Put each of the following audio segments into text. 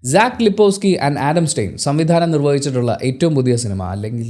സാക് ലിപ്പോസ്കി and Adam stain സംവിധാനം നിർവഹിച്ചിട്ടുള്ള ഏറ്റവും പുതിയ സിനിമ, അല്ലെങ്കിൽ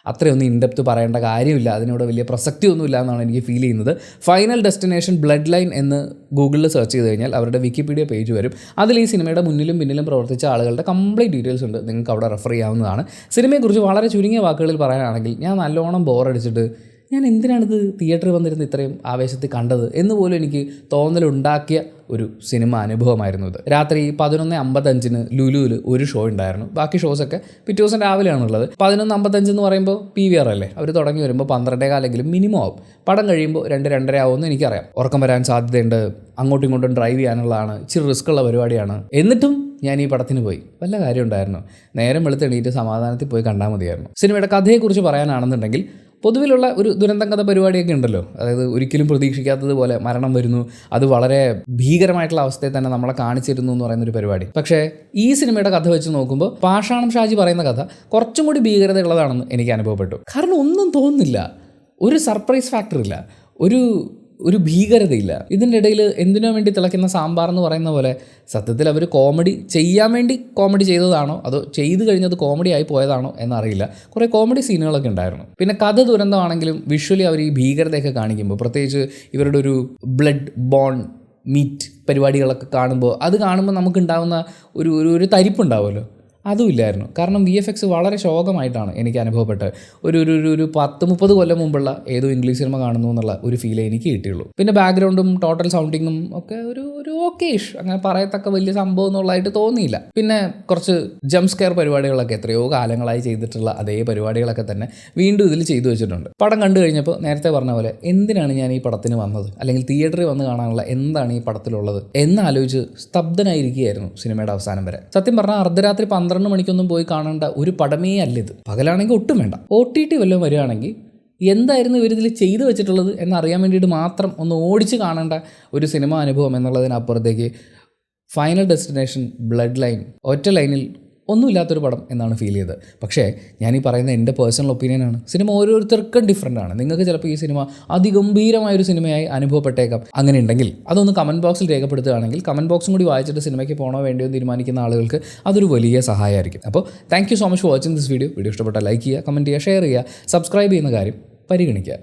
അത്രയൊന്നും ഇൻഡെപ്ത് പറയേണ്ട കാര്യമില്ല, അതിനോട് വലിയ പ്രസക്തിയൊന്നുമില്ല എന്നാണ് എനിക്ക് ഫീൽ ചെയ്യുന്നത്. ഫൈനൽ ഡെസ്റ്റിനേഷൻ ബ്ലഡ് ലൈൻ എന്ന് ഗൂഗിളിൽ സെർച്ച് ചെയ്ത് കഴിഞ്ഞാൽ അവരുടെ വിക്കിപീഡിയ പേജ് വരും. അതിൽ ഈ സിനിമയുടെ മുന്നിലും പിന്നിലും പ്രവർത്തിച്ച ആളുകളുടെ കംപ്ലീറ്റ് ഡീറ്റെയിൽസ് ഉണ്ട്, നിങ്ങൾക്ക് അവിടെ റെഫർ ചെയ്യാവുന്നതാണ്. സിനിമയെക്കുറിച്ച് വളരെ ചുരുങ്ങിയ വാക്കുകളിൽ പറയാനാണെങ്കിൽ, ഞാൻ നല്ലോണം ബോറടിച്ചിട്ട് ഞാൻ എന്തിനാണിത് തിയേറ്ററിൽ വന്നിരുന്ന് ഇത്രയും ആവേശത്തിൽ കണ്ടത് എന്ന് പോലും എനിക്ക് തോന്നലുണ്ടാക്കിയ ഒരു സിനിമ അനുഭവമായിരുന്നു ഇത്. രാത്രി 11:55 ലുലുവിൽ ഒരു ഷോ ഉണ്ടായിരുന്നു. ബാക്കി ഷോസൊക്കെ പിറ്റേ ദിവസം രാവിലെയാണുള്ളത്. 11:55 എന്ന് പറയുമ്പോൾ PVR അല്ലേ, അവർ തുടങ്ങി വരുമ്പോൾ 12:15 മിനിമം ആവും. പടം കഴിയുമ്പോൾ 2-2:30 ആവുമെന്ന് എനിക്കറിയാം. ഉറക്കം വരാൻ സാധ്യതയുണ്ട്, അങ്ങോട്ടും ഇങ്ങോട്ടും ഡ്രൈവ് ചെയ്യാനുള്ളതാണ്, ഇച്ചിരി റിസ്ക് ഉള്ള പരിപാടിയാണ്. എന്നിട്ടും ഞാൻ ഈ പടത്തിന് പോയി. വല്ല കാര്യം ഉണ്ടായിരുന്നു? നേരം വെളുത്ത് എണീറ്റ് സമാധാനത്തിൽ പോയി കണ്ടാൽ മതിയായിരുന്നു. സിനിമയുടെ കഥയെക്കുറിച്ച് പറയാനാണെന്നുണ്ടെങ്കിൽ, പൊതുവിലുള്ള ഒരു ദുരന്തം കഥ പരിപാടിയൊക്കെ ഉണ്ടല്ലോ, അതായത് ഒരിക്കലും പ്രതീക്ഷിക്കാത്തതുപോലെ മരണം വരുന്നു, അത് വളരെ ഭീകരമായിട്ടുള്ള അവസ്ഥയിൽ തന്നെ നമ്മളെ കാണിച്ചിരുന്നു എന്ന് പറയുന്നൊരു പരിപാടി. പക്ഷേ ഈ സിനിമയുടെ കഥ വെച്ച് നോക്കുമ്പോൾ പാഷാണം ഷാജി പറയുന്ന കഥ കുറച്ചും കൂടി ഭീകരതയുള്ളതാണെന്ന് എനിക്ക് അനുഭവപ്പെട്ടു. കാരണം ഒന്നും തോന്നുന്നില്ല, ഒരു സർപ്രൈസ് ഫാക്ടർ ഇല്ല, ഒരു ഭീകരതയില്ല. ഇതിൻ്റെ ഇടയിൽ എന്തിനോ വേണ്ടി തിളയ്ക്കുന്ന സാമ്പാർ എന്ന് പറയുന്ന പോലെ സത്യത്തിൽ അവർ കോമഡി ചെയ്യാൻ വേണ്ടി കോമഡി ചെയ്തതാണോ അതോ ചെയ്ത് കഴിഞ്ഞത് കോമഡി ആയി പോയതാണോ എന്നറിയില്ല. കുറേ കോമഡി സീനുകളൊക്കെ ഉണ്ടായിരുന്നു. പിന്നെ കഥ ദുരന്തമാണെങ്കിലും വിഷ്വലി അവർ ഈ ഭീകരതയൊക്കെ കാണിക്കുമ്പോൾ, പ്രത്യേകിച്ച് ഇവരുടെ ഒരു ബ്ലഡ് ബോൺ മീറ്റ് പരിപാടികളൊക്കെ കാണുമ്പോൾ, അത് കാണുമ്പോൾ നമുക്കുണ്ടാകുന്ന ഒരു തരിപ്പുണ്ടാവുമല്ലോ, അതും ഇല്ലായിരുന്നു. കാരണം VFX വളരെ ശോകമായിട്ടാണ് എനിക്ക് അനുഭവപ്പെട്ടത്. ഒരു 10-30 കൊല്ലം മുമ്പുള്ള ഏതോ ഇംഗ്ലീഷ് സിനിമ കാണുന്നു എന്നുള്ള ഒരു ഫീലേ എനിക്ക് കിട്ടിയുള്ളൂ. പിന്നെ ബാക്ക്ഗ്രൗണ്ടും ടോട്ടൽ സൗണ്ടിങ്ങും ഒക്കെ ഒരു ഓക്കേഷ്, അങ്ങനെ പറയത്തക്ക വലിയ സംഭവം എന്നുള്ളതായിട്ട് തോന്നിയില്ല. പിന്നെ കുറച്ച് ജംപ് സ്കെയർ പരിപാടികളൊക്കെ എത്രയോ കാലങ്ങളായി ചെയ്തിട്ടുള്ള അതേ പരിപാടികളൊക്കെ തന്നെ വീണ്ടും ഇതിൽ ചെയ്തു വെച്ചിട്ടുണ്ട്. പടം കണ്ടു കഴിഞ്ഞപ്പോൾ നേരത്തെ പറഞ്ഞ പോലെ എന്തിനാണ് ഞാൻ ഈ പടത്തിന് വന്നത്, അല്ലെങ്കിൽ തിയേറ്ററിൽ വന്ന് കാണാനുള്ള എന്താണ് ഈ പടത്തിലുള്ളത് എന്നാലോചിച്ച് സ്തബ്ധനായിരിക്കുകയായിരുന്നു സിനിമയുടെ അവസാനം വരെ. സത്യം പറഞ്ഞാൽ അർദ്ധരാത്രി 12 മണിക്കൊന്നും പോയി കാണേണ്ട ഒരു പടമേ അല്ലിത്. പകലാണെങ്കിൽ ഒട്ടും വേണ്ട. OTT വല്ലതും വരികയാണെങ്കിൽ എന്തായിരുന്നു ഇവരിതിൽ ചെയ്തു വെച്ചിട്ടുള്ളത് എന്നറിയാൻ വേണ്ടിയിട്ട് മാത്രം ഒന്ന് ഓടിച്ച് കാണേണ്ട ഒരു സിനിമ അനുഭവം എന്നുള്ളതിനപ്പുറത്തേക്ക് ഫൈനൽ ഡെസ്റ്റിനേഷൻ ബ്ലഡ് ലൈൻ ഒറ്റ ലൈനിൽ ഒന്നുമില്ലാത്തൊരു പടം എന്നാണ് ഫീൽ ചെയ്തത്. പക്ഷേ ഞാനീ പറയുന്ന എൻ്റെ പേഴ്സണൽ ഒപ്പീനിയനാണ്. സിനിമ ഓരോരുത്തർക്കും ഡിഫറൻ്റ് ആണ്. നിങ്ങൾക്ക് ചിലപ്പോൾ ഈ സിനിമ അതിഗംഭീരമായൊരു സിനിമയായി അനുഭവപ്പെട്ടേക്കാം. അങ്ങനെ ഉണ്ടെങ്കിൽ അതൊന്ന് കമൻറ്റ് ബോക്സിൽ രേഖപ്പെടുത്തുകയാണെങ്കിൽ കമൻറ്റ് ബോക്സും കൂടി വായിച്ചിട്ട് സിനിമയ്ക്ക് പോകണോ വേണ്ടിയോ എന്ന് തീരുമാനിക്കുന്ന ആളുകൾക്ക് അതൊരു വലിയ സഹായമായിരിക്കും. അപ്പോൾ thank you so much for watching this video. Video ഇഷ്ടപ്പെട്ടാൽ ലൈക്ക് ചെയ്യുക, കമൻറ്റ് ചെയ്യുക, ഷെയർ ചെയ്യുക, സബ്സ്ക്രൈബ് ചെയ്യുന്ന കാര്യം പരിഗണിക്കുക.